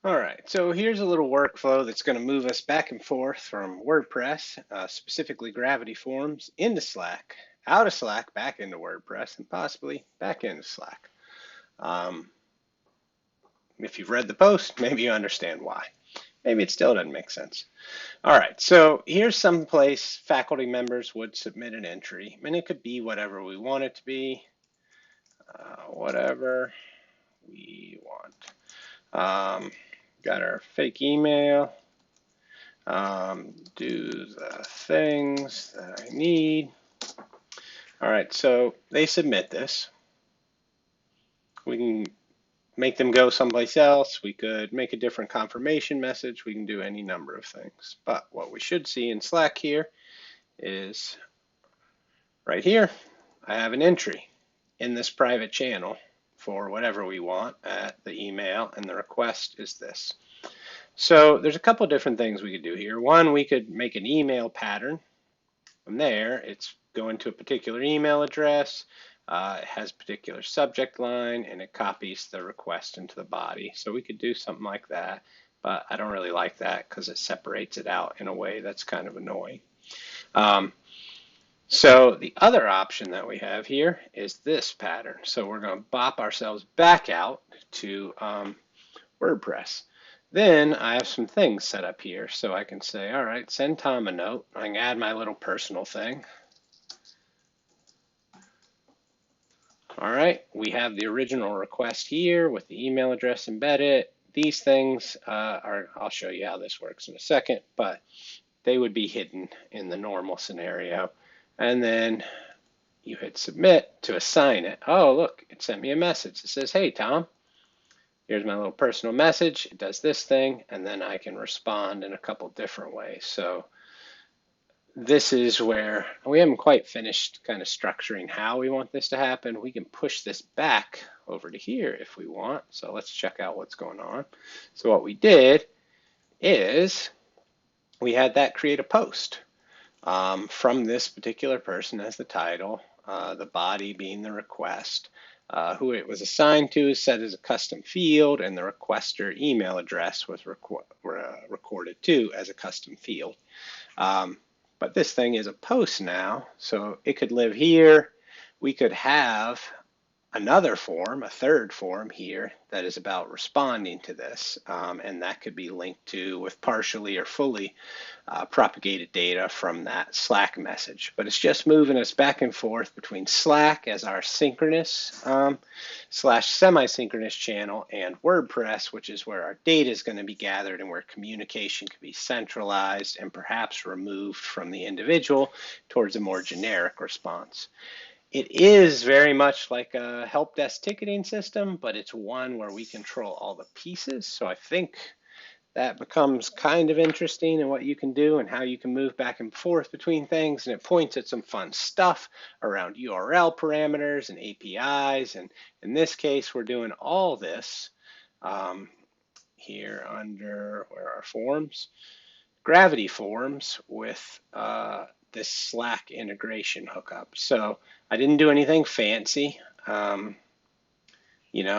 All right, so here's a little workflow that's going to move us back and forth from WordPress, specifically Gravity Forms, into Slack, out of Slack, back into WordPress, and possibly back into Slack. Um, if you've read the post, maybe you understand why. Maybe it still doesn't make sense. All right, so here's some place faculty members would submit an entry, and it could be whatever we want it to be, whatever we want. Got our fake email. Do the things that I need. All right, so they submit this. We can make them go someplace else. We could make a different confirmation message. We can do any number of things. But what we should see in Slack here is right here, I have an entry in this private channel for whatever we want at the email, and the request is this. So there's a couple different things we could do here. One, we could make an email pattern. From there, it's going to a particular email address. It has a particular subject line, and it copies the request into the body. So we could do something like that, but I don't really like that because it separates it out in a way that's kind of annoying. So the other option that we have here is this pattern. So we're going to bop ourselves back out to WordPress. Then I have some things set up here. So I can say, all right, send Tom a note. I can add my little personal thing. All right, we have the original request here with the email address embedded. These things I'll show you how this works in a second, but they would be hidden in the normal scenario. And then you hit submit to assign it. Oh, look, it sent me a message. It says, hey, Tom, here's my little personal message. It does this thing, and then I can respond in a couple different ways. So this is where we haven't quite finished kind of structuring how we want this to happen. We can push this back over to here if we want. So let's check out what's going on. So what we did is we had that create a post from this particular person as the title, the body being the request. Who it was assigned to is set as a custom field, and the requester email address was recorded too as a custom field. But this thing is a post now, so it could live here. We could have another form, a third form here, that is about responding to this, and that could be linked to with partially or fully propagated data from that Slack message. But it's just moving us back and forth between Slack as our synchronous slash semi-synchronous channel and WordPress, which is where our data is going to be gathered and where communication can be centralized and perhaps removed from the individual towards a more generic response. It is very much like a help desk ticketing system, but it's one where we control all the pieces. So I think that becomes kind of interesting in what you can do and how you can move back and forth between things. And it points at some fun stuff around URL parameters and APIs. And in this case, we're doing all this here under where are forms, Gravity Forms with this Slack integration hookup. So I didn't do anything fancy.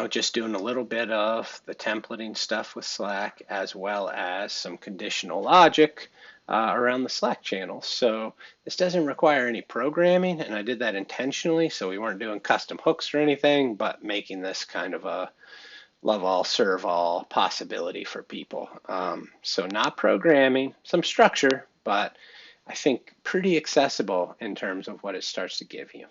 Just doing a little bit of the templating stuff with Slack as well as some conditional logic around the Slack channel. So this doesn't require any programming, and I did that intentionally, so we weren't doing custom hooks or anything, but making this kind of a love all, serve all possibility for people. So not programming, some structure, but I think pretty accessible in terms of what it starts to give you.